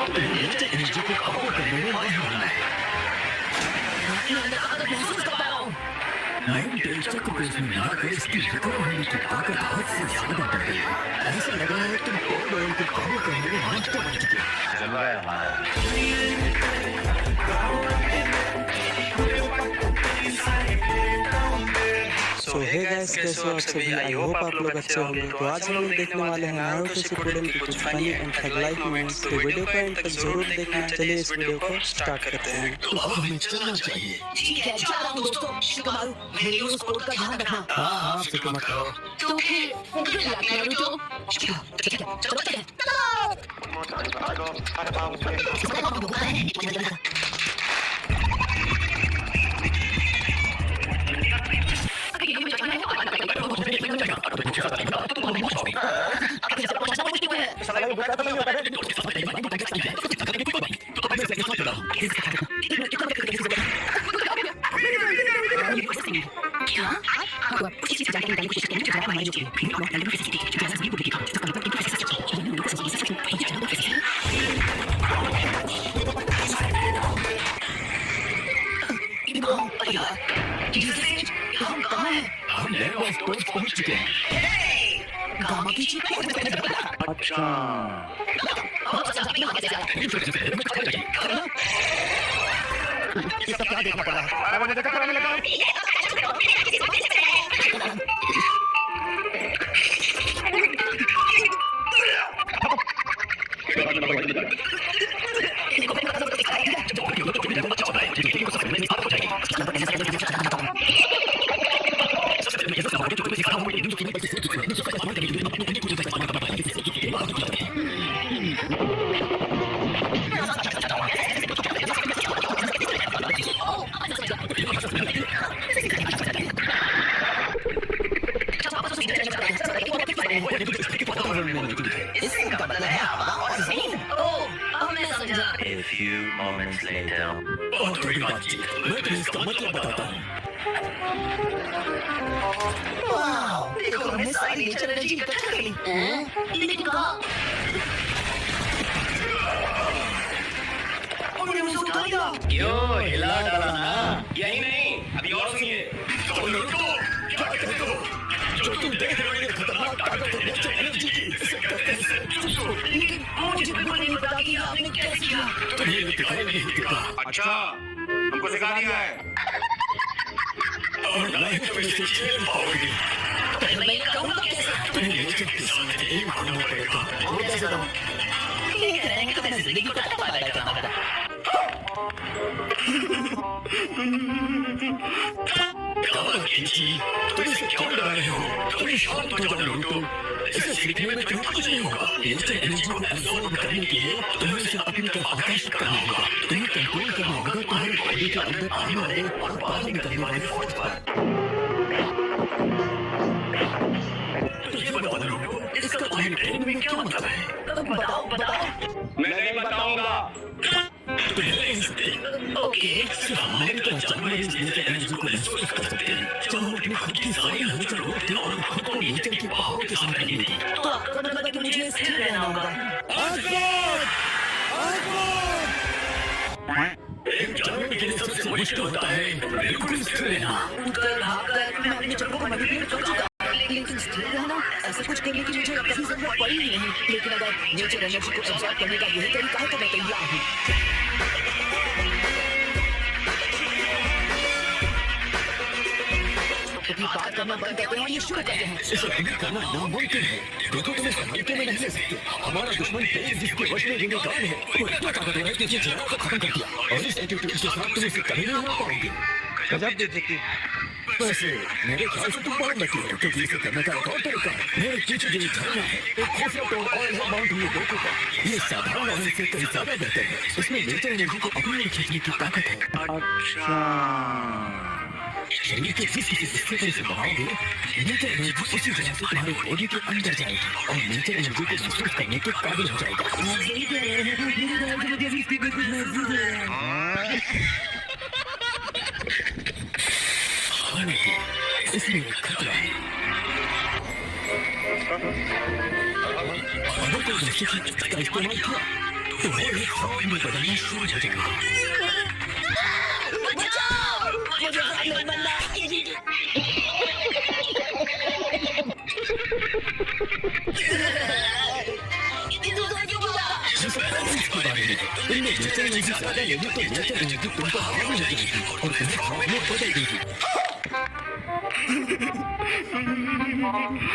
तो nature energy को काबू करने में माहिर होना है। मैं अंदर ताकत महसूस कर पा रहा हूँ। नाइन टेल चक्र को इसमें मिलाकर इसकी रिकवर होने की ताकत हद से ज्यादा बढ़ गई है। ऐसा लग रहा है तुम कोल्ड ऑयल को काबू करने में मास्टर बन चुके हो। चल रहा है हमारा। सो हे गाइस, कैसे हो आप सभी? आई होप आप लोग अच्छे होंगे। तो आज हम लोग देखने वाले हैं नारुतो शिपुडेन की कुछ फनी एंड थगलाइक मोमेंट्स। तो वीडियो को एंड तक जरूर देखना। चलिए इस वीडियो को स्टार्ट करते हैं। तो अब हमें चलना चाहिए। ठीक है, जा रहा हूँ दोस्तों। शिकामारू, मेरे उस कोड का ध्यान रखना। हाँ, फिक्र मत करो। तो फिर गुड लक नारुतो। चलो चलो हम कहाँ हैं? हम लैंड ऑफ टॉर्च पहुंच चुके हैं। गामा की चीज। अच्छा। ये सब क्या देखना पड़ रहा है? मुझे चक्कर आने लगा। इसका मतलब है हवा और जमीन। ओह, अब मैं समझा। A few moments later. और थोड़ी बातचीत, मैं तुम्हें इसका मतलब बताता हूँ। वाह, देखो हमने सारी नेचर एनर्जी इकट्ठा कर ली। लेकिन कहाँ? उन्होंने मुझे उठा लिया। क्यों हिला डाला ना? यही नहीं, अभी और सुनिए। क्या कहते हो? जो तुम देख रहे हो ये खतरनाक ताकत है नेचर एनर्जी की। इसे कहते हैं लेकिन मुझे बिल्कुल नहीं पता कि आपने कैसे किया। तुम्हें ये दिखाई नहीं देता। अच्छा, हमको सिखा दिया है। और लाइफ में से खेल पाओगे। तो मैं ये कहूँगा कैसे? तुम्हें नेचर के साथ एम करना पड़ेगा। वो कैसे करूँ? ये करेंगे तो मैं जिंदगी को तक पाला करना पड़ेगा। तुम इसे क्यों डरा रहे हो? तुम शांत हो जाओ नारुतो। इसे सीखने में तुम्हें कुछ नहीं होगा। नेचर एनर्जी को एब्जॉर्ब करने के लिए तुम्हें इसे अपनी तरफ आकर्षित करना होगा। तुम्हें कंट्रोल करना होगा तुम्हारी बॉडी के अंदर आने वाले और बाहर निकलने वाले फोर्स पर। तो ये बता नारुतो, इसका तुम्हारे ट्रेनिंग में क्या मतलब है? बताओ बताओ। मैं नहीं बताऊंगा। तुम नहीं सकते। ओके। सिर्फ हमारी तरह जानवर इस नेचर एनर्जी को महसूस कर सकते हैं। जब हम अपनी खुद की सारी हलचल रोकते हैं और खुद को नेचर के बहाव के साथ रहने देते हैं। तो आपका मतलब है कि मुझे स्थिर रहना होगा। एक जानवर के लिए सबसे मुश्किल होता है बिल्कुल स्थिर रहना। उठकर भागकर मैं अपने चक्रों को मैनिपुलेट कर चुका। लेकिन स्थिर रहना, ऐसा कुछ करने की मुझे कभी जरूरत पड़ी ही नहीं। लेकिन अगर नेचर एनर्जी को एब्जॉर्ब करने का यही तरीका है तो मैं तैयार हूँ। अपनी बात करना बंद करते हैं और ये शुरू करते हैं। इसे बंद करना नामुमकिन है। देखो तुम इस हल्के में नहीं ले सकते। हमारा दुश्मन तेज जिसके वश में यूनिकॉर्न है वो इतना ताकतवर है कि ये जगह को खत्म कर दिया। और इस एटीट्यूड के साथ तुम इसे कभी नहीं हरा पाओगे। गजब बेइज्जती। वैसे मेरे ख्याल से तुम बहुत लकी हो क्योंकि इसे करने का एक और तरीका है। मेरे पीछे जो झरना है एक खुफिया टोल ऑयल है माउंट यूकोको का। ये साधारण ऑयल से कहीं ज्यादा बेहतर है। इसमें नेचर एनर्जी को अपनी ओर खींचने की ताकत है। अच्छा। शरीर के जिस किसी हिस्से पर इसे बढ़ाओगे नेचर एनर्जी उसी जगह से तुम्हारे बॉडी के अंदर जाएगी और नेचर एनर्जी को महसूस करने के काबिल हो जाएगा। हालांकि इसमें एक खतरा है। अगर कोई दर्शक का इस्तेमाल किया तुम्हें एक फॉर्म में बदलना शुरू हो जाएगा। बचाओ मुझे नहीं बनना इसके बारे में इनमें नेचर एनर्जी ज्यादा लेगी तो नेचर एनर्जी तुमको हवा में लगेगी और तुम्हें फॉर्म में बदल देगी।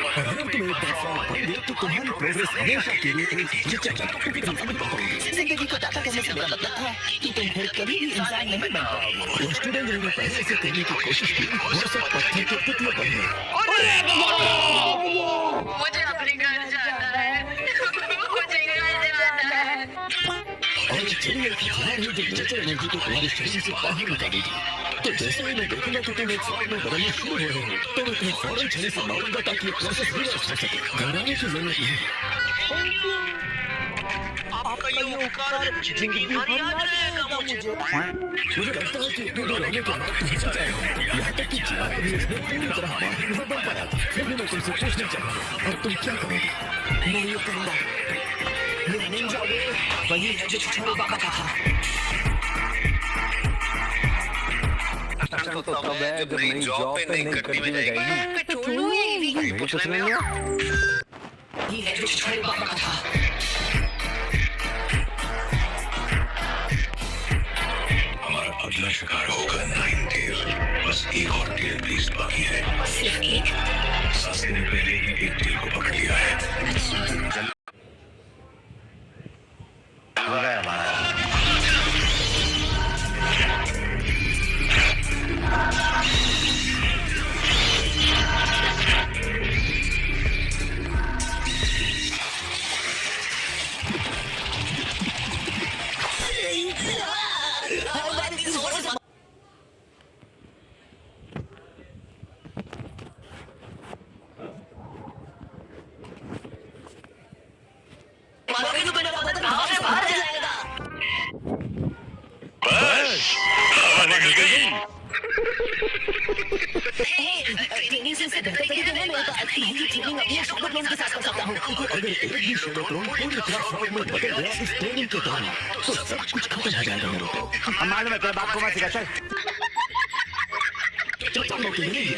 और अगर तुम एक बार फॉर्म बन गए तो तुम्हारी प्रोग्रेस हमेशा के लिए ये चलेगा क्योंकि तुम समझ पाओगे। जिंदगी को दाता करने से मेरा मतलब था कि तुम फिर कभी भी इंसान नहीं बन पाओगे। वो स्टूडेंट ने पहले से करने की कोशिश की, वो सब पत्थर के पुतले बन गए। मुझे अपने घर जाना है, मुझे घर जाना है। और चिड़िया की जान है जो नेचर एनर्जी को तुम्हारे शरीर से बाहर निकालेगी। तो जैसे ही मैं देखूंगा कि तुम एक फॉर्म में बदलना शुरू हो रहे हो तो मैं तुम्हें फौरन छड़ी से मारूंगा ताकि ये प्रोसेस रिवर्स हो सके। घबराने की जरूरत नहीं है। आपका ये उपकार जिंदगी भर याद रहेगा मुझे। मुझे लगता है कि इतने दूर होने के बाद तुम हिचक जाएगा। यहाँ तक कि चिराग भी इसमें पूरी तरह माहिर न बन पाया। फिर भी मैं तुमसे पूछना चाहूँगा और तुम क्या करोगे? मैं ये करूंगा। मेरा निंजा वे वही है जो छोटे बाबा का था। तो तब है जब नई जॉब पे नई करनी में जाएगी। मेरी कुछ नहीं है। ये है जो छोटे बाबा का था। हमारा अगला शिकार होगा 9 टेल। बस एक और टेल प्लीज बाकी है। सिर्फ एक। 7 दिन पहले ही एक टेल को पकड़ लिया है। मारोगे तो मेरा बदन हवा में बाहर जाएगा। बस हवा निकल गई। ट्रेनिंग से बेहतर तरीके है मेरे पास। मैं ये ट्रेनिंग अपने शॉर्ट प्लान के साथ कर सकता हूँ। अगर एक भी शैडो क्लोन पूरी तरह फॉर्म में बदल गया इस ट्रेनिंग के दौरान तो सब कुछ खत्म हो जाएगा मेरे को। मालूम है तेरे बाप को मत सिखा चल। जब तक मौके मिलेंगे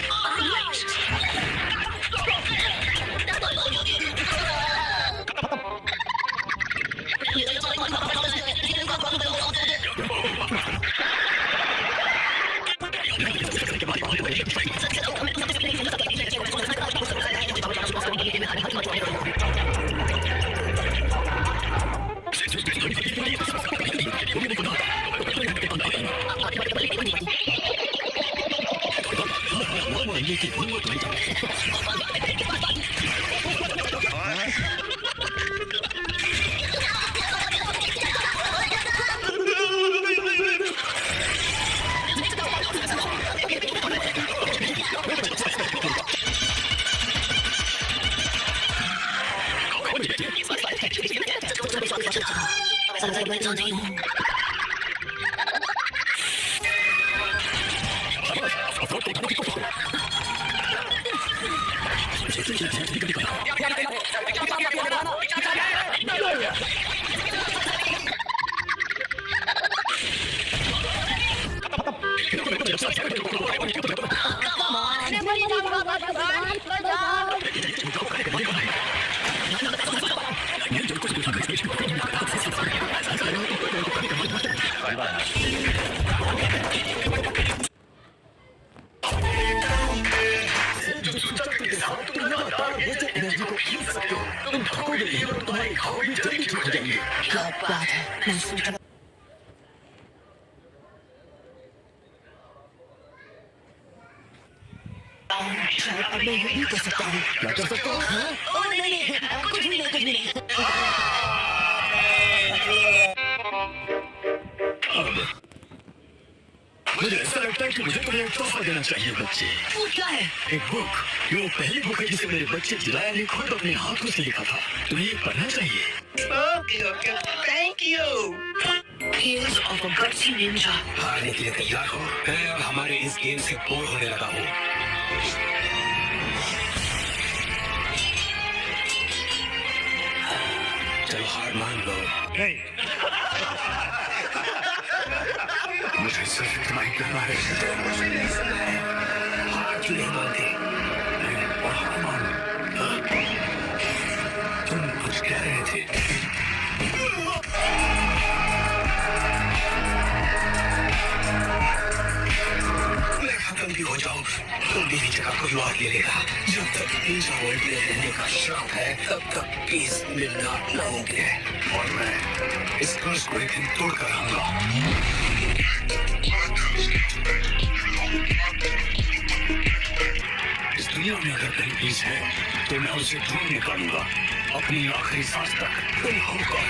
शायद अब मैं ये भी कर सकता हूँ। क्या कर सकता हूँ? ओह नहीं, कुछ भी नहीं। मुझे ऐसा लगता है कि मुझे तुम्हें एक तोहफा देना चाहिए बच्चे। वो क्या है? एक बुक। ये पहली बुक है जिसे मेरे बच्चे जिलाया ने खुद अपने हाथों से लिखा था। तुम्हें ये पढ़ना चाहिए। Okay, thank you. Tales of a Gutsy Ninja. हारने के लिए तैयार हो। मैं अब हमारे इस गेम से बोर होने लगा हूँ। चलो हार मान लो। नहीं मुझे सिर्फ इतना ही करना है। मुझे नहीं सुनना है। हाथ नहीं मानते। और हम तुम कुछ कह रहे थे। मैं खत्म भी हो जाऊं तो मेरी जगह कोई और ले लेगा। जब तक पिज़्ज़ा वर्ल्ड में रहने का शौक है तब तक पीस मिलना नामुमकिन है। और मैं इस कर्ज को एक दिन तोड़ कर आऊंगा। इस दुनिया में अगर कहीं पीस है तो मैं उसे ढूंढ निकालूंगा अपनी आखिरी सांस तक। तुम होगा।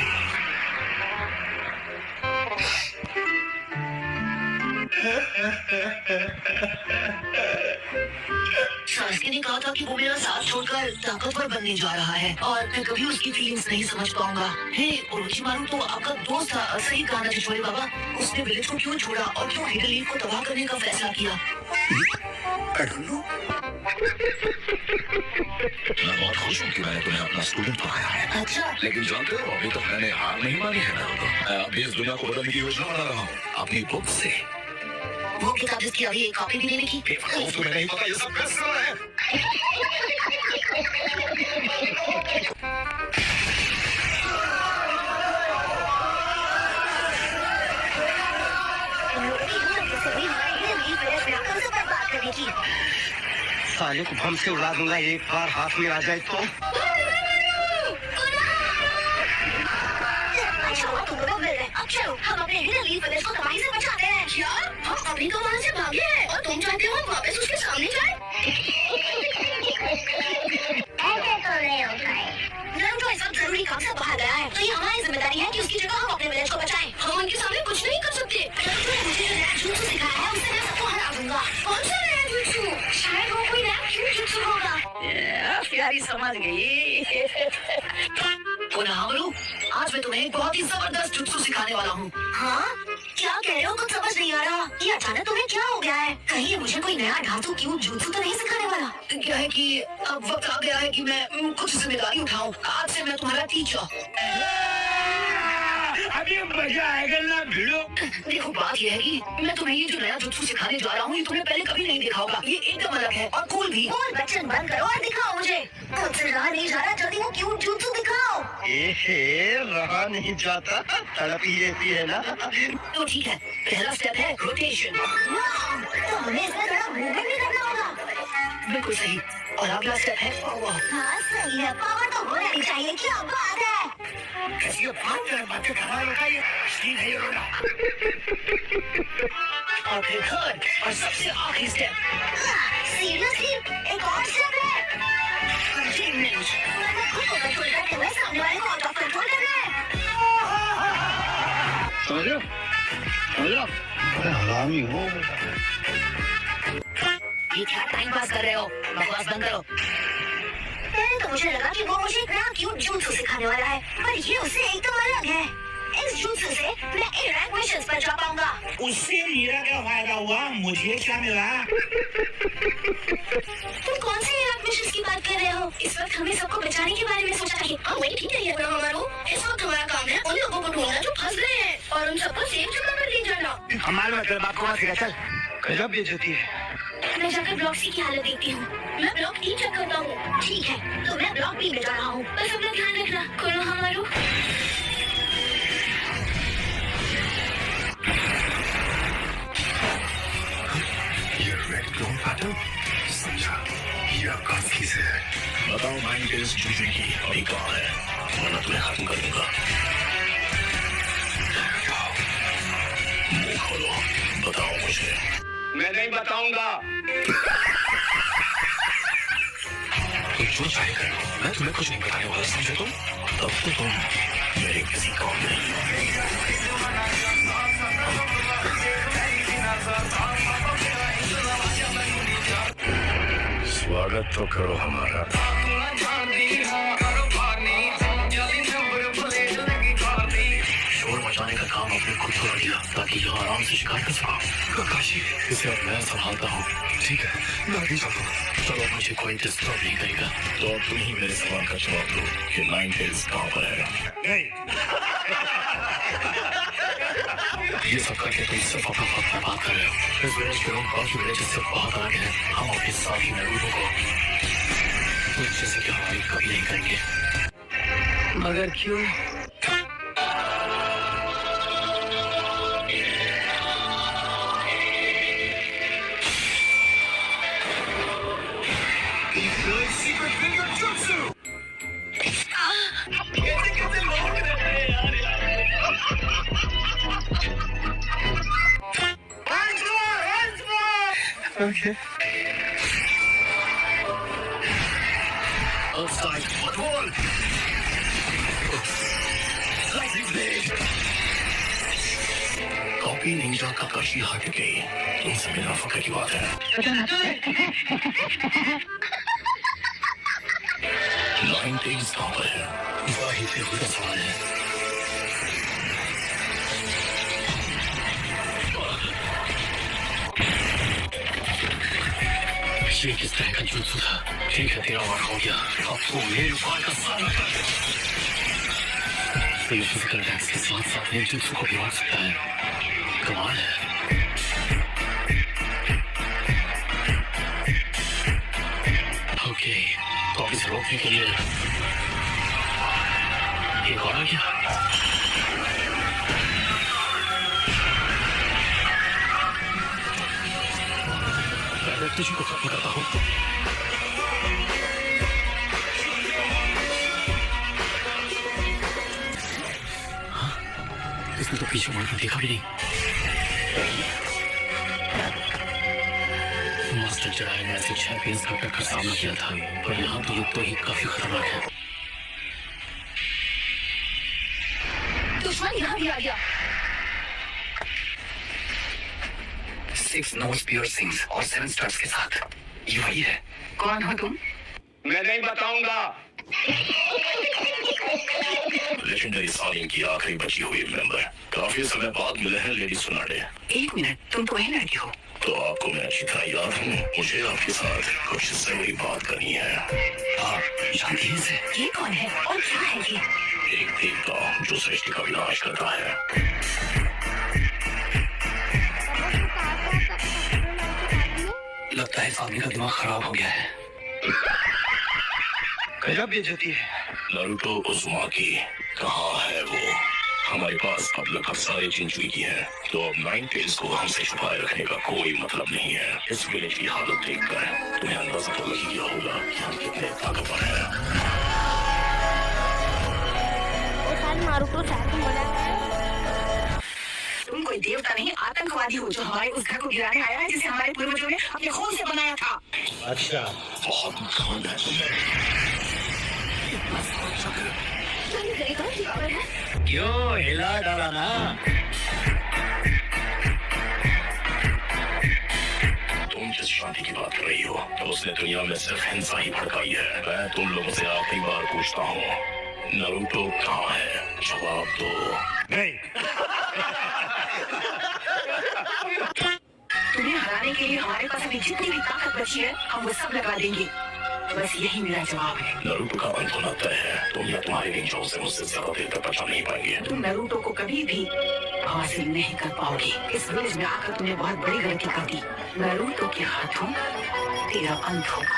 शास्त्री ने कहा था कि वो मेरा साथ छोड़कर ताकतवर बनने जा रहा है और मैं कभी उसकी फीलिंग्स नहीं समझ पाऊंगा। हे ओरोचिमारू तो आपका दोस्त था, सही कहा ना चिचोरे बाबा। उसने विलेज को क्यों छोड़ा और क्यों हिडन लीफ को तबाह करने का फैसला किया? I don't know. मैं बहुत खुश हूँ कि मैंने तुम्हें अपना स्टूडेंट बनाया है। अच्छा, लेकिन जानते हो अभी तक मैंने हार नहीं मानी है। मैं अभी इस दुनिया को बदलने की योजना बना रहा हूँ अपनी बुक से। वो किताब जिसकी अभी एक कॉपी भी नहीं लिखी। तुम्हें नहीं पता ये सब कैसा है। साले को बम से उड़ा दूंगा एक बार हाथ में आ जाए तो। तुम लोग मिल रहे। अब चलो हम अपने हिडन लीफ विलेज को तबाही से बचाते हैं। क्या हम अभी तो वहाँ से भागे हैं और तुम चाहते हो हम वापस उसके सामने जाएं? ऐसे तो नहीं होता है। नरुटो इस वक्त जरूरी काम से बाहर गया है तो ये हमारी जिम्मेदारी है कि उसकी जगह हम अपने विलेज को बचाएं। हम उनके सामने कुछ नहीं कर सकते। नरुटो ने मुझे जो नया जुत्सु सिखाया है उससे मैं सबको हरा दूंगा। कौन सा नया जुत्सु? शायद वो कोई नया क्यूट जुत्सु होगा। प्यारी समझ गई। कोनाहारू, आज मैं तुम्हें एक बहुत ही जबरदस्त जुत्सु सिखाने वाला हूँ। हाँ? क्या कह रहे हो? कुछ समझ नहीं आ रहा। ये अचानक तुम्हें क्या हो गया है? कहीं ये मुझे कोई नया धातु क्यूट जुत्सु तो नहीं सिखाने वाला? क्या है कि अब वक्त आ गया है कि मैं कुछ जिम्मेदारी उठाऊं। आज से मैं तुम्हारा टीचर। अभी मजा आएगा ना भिड़ो। देखो बात यह है कि मैं तुम्हें ये जो नया जुत्सु सिखाने जा रहा हूँ ये तुमने पहले कभी नहीं देखा होगा। ये एकदम अलग है और कूल भी। बोल बच्चन बंद करो और दिखाओ मुझे। मुझसे रहा नहीं जा रहा, जल्दी वो क्यूट जुत्सु दिखाओ। रहा नहीं जाता, तड़प ही रहती है ना। तो ठीक है, पहला स्टेप है रोटेशन। तो हमें इसमें थोड़ा मूवमेंट भी करना होगा। बिल्कुल सही। और अगला स्टेप है पावर। हाँ सही है, पावर तो होना ही चाहिए। क्या बात है? कैसी बात कर कमाल होता है। ठीक है ये रोना। और फिर थर्ड और सबसे आखिरी स्टेप सीरियसली एक और स्टेप है? कंटेनमेंट। मतलब खुद को कंट्रोल करते हुए सामने वाले को आउट ऑफ कंट्रोल करना है। समझ रहे हो? समझ रहे हो? बड़े हरामी हो। ये क्या टाइम पास कर रहे हो? बकवास बंद करो। पहले तो मुझे लगा कि वो मुझे एक नया क्यूट जुत्सु सिखाने वाला है, पर ये उससे एकदम अलग है। इस जुत्सु से मैं ए रैंक मिशंस पर जा पाऊंगा। उससे मेरा क्या फायदा हुआ? मुझे क्या मिला? तुम कौन से ए रैंक मिशंस की बात कर रहे हो? इस वक्त हमें सबको बचाने के बारे में सोचना चाहिए। हाँ वही ठीक है ये हमारा। इस वक्त हमारा काम है उन लोगों को ढूंढना जो फंस गए हैं और उन सबको सेफ जगह पर ले जाना। हमारे मतलब बात को मत चल। गजब बेइज्जती है। मैं जाकर ब्लॉक सी की हालत देखती हूँ। मैं ब्लॉक टी चेक करता हूँ। ठीक है, तो मैं ब्लॉक बी में जा रहा हूँ। बस अपना ध्यान रखना। कोनो हमारू। ये रेड क्लोन पैटर्न समझा। यह काफी से है। बताओ माइंड टेस्ट जूझे की अभी कहाँ है? वरना तुम्हें खत्म कर दूंगा। मुंह खोलो, बताओ मुझे। मैं नहीं बताऊंगा। तुम जो चाहे करो, मैं तुम्हें कुछ नहीं बताने वाला, समझे तुम? तब तो तुम मेरे किसी काम नहीं। स्वागत तो करो हमारा। शोर मचाने का काम आपने खुद छोड़ दिया ताकि यहाँ आराम से शिकार कर सको। काशी, इसे अब मैं संभालता हूँ। ठीक है, मैं अभी चलता हूँ। चलो मुझे कोई डिस्टर्ब नहीं करेगा। तो अब तुम ही मेरे सवाल का जवाब दो कि नाइन टेल्स कहाँ पर है? ये सब करके तुम सिर्फ अपना वक्त बर्बाद कर रहे हो। इस विलेज के लोग बाकी विलेज से बहुत अलग हैं। हम अपने साथी नारुतो को जैसे कि हमारी कभी नहीं करेंगे। मगर क्यों? Okay. Outside, football! Lightning blade! Copy Ninja का कशी हट गई। तुमसे मेरा फक्र की बात है। 9 days कहाँ पर है? जाहिर से उल्टा सवाल है। ये किस तरह का जुत्सु था? ठीक है, तेरा वार हो गया। अब तो मेरे वार का सामना कर। तो ये फिजिकल अटैक्स के साथ साथ मेरे जुत्सु को भी मार सकता है। कमाल है। ओके, तो अब इसे रोकने के लिए एक और आ गया। तुझे को खत्म करता हूँ। हाँ? इसने तो पीछे मुड़कर देखा भी नहीं। मास्टर जड़ाई ने ऐसे चैंपियंस का टक्कर सामना किया था, पर यहाँ तो युद्ध तो ही काफी खतरनाक है। दुश्मन यहाँ भी आ गया। 6 नोज पियर्सिंग्स और 7 स्टार्स के साथ। ये वही है। कौन हो तुम? मैं नहीं बताऊंगा। लेजेंडरी सालिन की आखिरी बची हुई मेंबर काफी समय बाद मिले हैं लेडी सुनाडे। 1 मिनट, तुम तो वही लड़की हो। तो आपको मैं अच्छी तरह याद हूँ। मुझे आपके साथ कुछ जरूरी बात करनी है। आप जानती हैं इसे? ये कौन है और क्या है ये? एक देवता जो सृष्टि का विनाश करता है। लगता है इस आदमी का दिमाग खराब हो गया है। गजब बेइज्जती है। नारुतो उज़ुमाकी कहाँ है वो? हमारे पास अब लगभग सारे चिंचुई की हैं, तो अब 9 टेल्स को हमसे छुपाए रखने का कोई मतलब नहीं है। इस विलेज की हालत देखकर तुम्हें अंदाजा तो लग ही गया होगा कि हम कितने ताकतवर हैं। तुम कोई देवता नहीं, आतंकवादी हो जो हमारे उस घर को गिराने आया है, जिसे हमारे पूर्वजों ने अपने खून से बनाया था। अच्छा, बहुत घमंड है तुम्हें। क्यों हिला डाला ना? तुम जिस शांति की बात कर रही हो, तो उसने दुनिया में सिर्फ हिंसा ही भड़काई है। मैं तुम लोगों से आखिरी बार पूछता हूँ, नारुतो कहाँ है? जवाब दो। नहीं। तुम्हें हराने के लिए हमारे पास अभी जितनी भी ताकत बची है, हम वो सब लगा देंगे। बस यही मेरा जवाब है। नारुतो का अंत होना तय है। तुम या तुम्हारे निंजाओं से मुझसे ज्यादा देर तक बचा नहीं पाएंगे। तुम नारुतो को कभी भी हासिल नहीं कर पाओगे। इस विलेज में आकर तुमने बहुत बड़ी गलती कर दी। नारुतो के हाथों तेरा अंत होगा।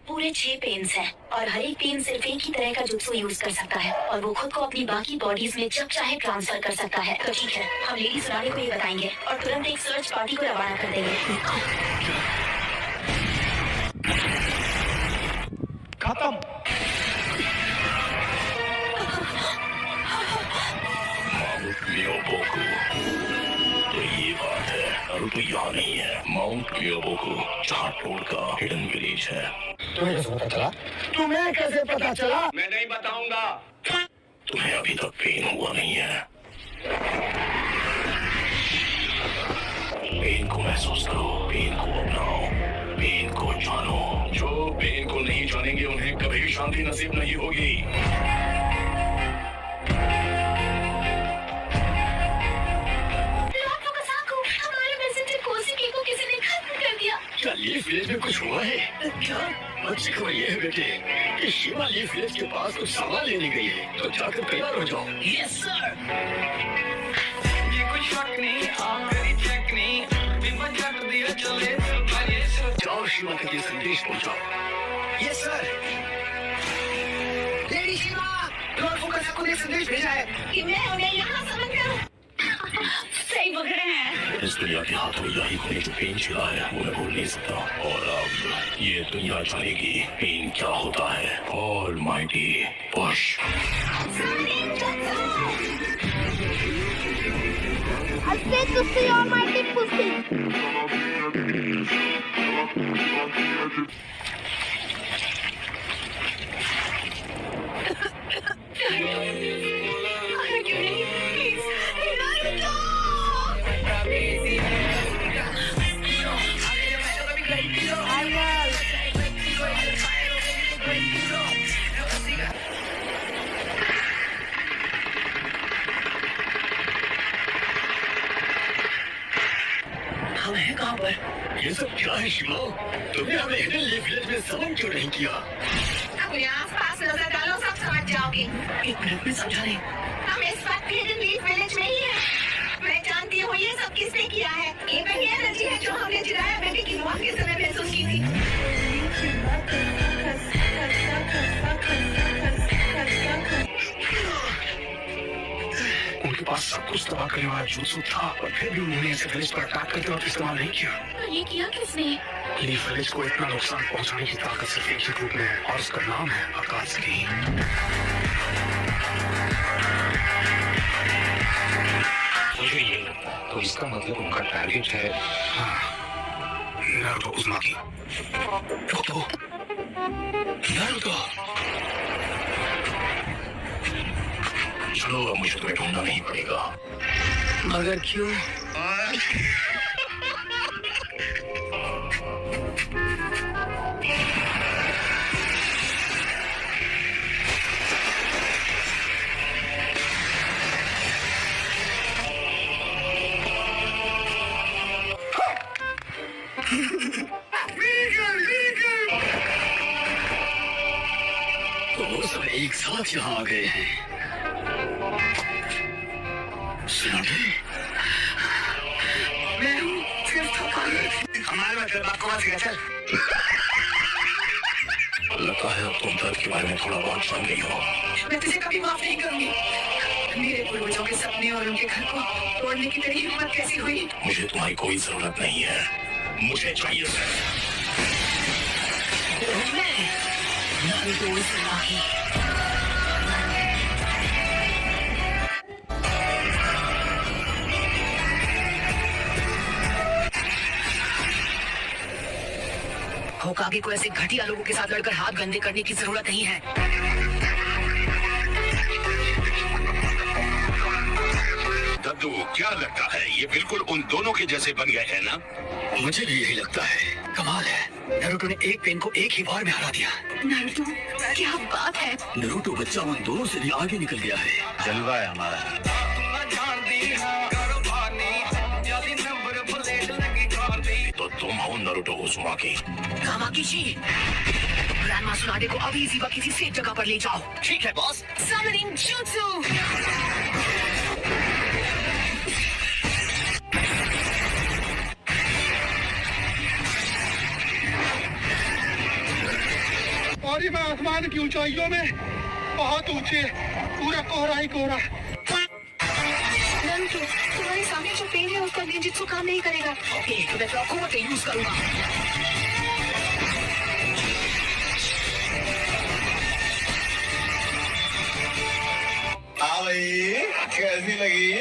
पूरे 6 पेन्स हैं और हर एक पेन सिर्फ एक ही तरह का जुत्सु यूज कर सकता है और वो खुद को अपनी बाकी बॉडीज में जब चाहे ट्रांसफर कर सकता है। तो ठीक है, हम लेडी सुनाने को ये बताएंगे और तुरंत एक सर्च पार्टी को रवाना कर देंगे। खत्म। माउंट मियोबोकू, तो ये बात है। नारुतो यहाँ नहीं है। माउंट मियोबोकू जहाँ टोड का हिडन विलेज है। तुम्हें कैसे पता चला? तुम्हें कैसे पता चला? मैं नहीं बताऊंगा। तुम्हें अभी तक पेन हुआ नहीं है। पेन को महसूस करो, पेन को अपनाओ, पेन को जानो। जो पेन को नहीं जानेंगे उन्हें कभी शांति नसीब नहीं होगी। हमारे प्रेसिडेंट कोसिकी को किसी ने खत्म कर दिया। क्या लीफ विलेज में कुछ हुआ है? क्या? अच्छी खबर ये है बेटे कि शिवा लीफ विलेज के पास कुछ सामान लेने गई है, तो जाकर तैयार हो जाओ। Yes sir. जाओ शिवा के लिए संदेश पहुंचाओ। Yes sir. Lady Shiva, lord focus को ने संदेश भेजा है कि मैं उन्हें यहाँ समझ हूँ। सही बोल रहे हैं। इस दुनिया के हाथों यही ने जो पेन छिड़ा है वो मैं भूल नहीं सकता, और अब ये दुनिया जानेगी पेन क्या होता है। Almighty push. I said to see almighty pussy. हम हैं कहाँ पर? ये सब क्या है शिवा? तुमने हमें हिडन लीफ विलेज में समन क्यों नहीं किया? अपने आसपास नजर डालो, सब समझ जाओगे। 1 मिनट में समझा नहीं। हम इस वक्त हिडन लीफ विलेज में ही हैं। मैं जानती हूँ ये सब किसने किया है। ये वही एनर्जी है जो हमने जिराया बेटे की मौत के समय महसूस की थी। उनके पास सब कुछ तबाह करने वाला जुत्सु था, और फिर भी उन्होंने इसे विलेज पर अटैक करते वक्त इस्तेमाल नहीं किया। ये किया किसने? लीफ विलेज को इतना नुकसान पहुंचाने की ताकत सिर्फ एक ही ग्रुप में है, और उसका नाम है अकात्सुकी। मुझे ये लगता तो इसका मतलब उनका टारगेट है नारुतो उज़ुमाकी। नारुतो, चलो अब मुझे तुम्हें ढूंढना नहीं पड़ेगा। मगर क्यों? तो वो सब एक साथ यहाँ आ गए हैं। सुनाते? मैं हूँ सिर्फ हमारे में फिर बकवास है। चल लगता है अब तुम दर्द के बारे में थोड़ा बहुत जान गई हो। मैं तुझे कभी माफ नहीं करूंगी। मेरे पूर्वजों के सपने और उनके घर को तोड़ने की तेरी हिम्मत कैसी हुई? मुझे तुम्हारी कोई जरूरत नहीं है, मुझे चाहिए सिर्फ नारुतो उज़ुमाकी। होकागे को ऐसे घटिया लोगों के साथ लड़कर हाथ गंदे करने की जरूरत नहीं है। दद्दू, क्या लगता है ये बिल्कुल उन दोनों के जैसे बन गए हैं ना? मुझे भी यही लगता है। कमाल है, नारुतो ने एक पेन को एक ही बार में हरा दिया। नारुतो, क्या बात है? नारुतो बच्चा उन दोनों से भी आगे निकल गया है। जलवा है हमारा। तो तुम हो नारुतो उज़ुमाकी। कामाकिशी, ग्रैंडमा सुनाडे को अभी इसी वक्त किसी सेफ जगह पर ले जाओ। ठीक है बॉस। Summoning Jutsu! और ये मैं आसमान की ऊंचाइयों में बहुत ऊंचे, पूरा कोहरा ही कोहरा। नारुतो, तुम्हारे सामने जो पेन है उसका निंजुत्सु काम नहीं करेगा। ओके, तो मैं अपनी कुवत यूज करूंगा। हाँ भाई, कैसी लगी?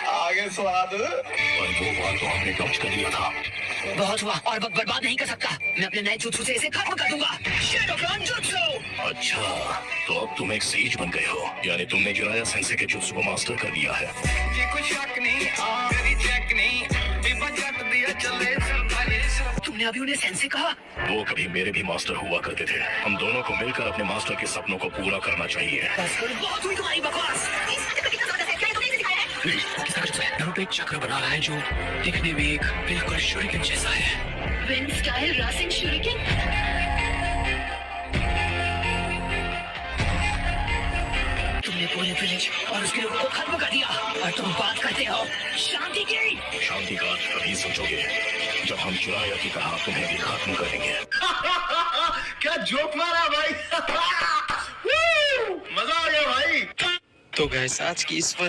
आगे स्वाद। पर वो बात तो हमने डॉच कर लिया था। बहुत हुआ, और वक्त बर्बाद नहीं कर सकता। मैं अपने नए जुत्सु से इसे खत्म कर दूंगा। शेडोकान जुत्सु! अच्छा, तो अब तुम एक सेज बन गए हो, यानी तुमने जिराया सेंसे के जुत्सु को मास्टर कर लिया है। तुमने अभी उन्हें सेंसे कहा? वो कभी मेरे भी मास्टर हुआ करते थे। हम दोनों को मिलकर अपने मास्टर के सपनों को पूरा करना चाहिए। बस कर, बहुत हुई तुम्हारी बकवास। नारुतो एक चक्र बना रहा है जो दिखने में एक बिल्कुल शuriken जैसा है। ट्विन स्टाइल रासिंग शूरिकेन। तुमने पूरे विलेज और उसके लोगों को खत्म कर दिया और तुम बात करते हो शांति की। शांति का अर्थ कभी समझोगे जब हम चुराया की तरह तुम्हें भी खत्म करेंगे। क्या जोक मारा भाई। मजा आ गया भाई। तो गाइस आज की इस वाली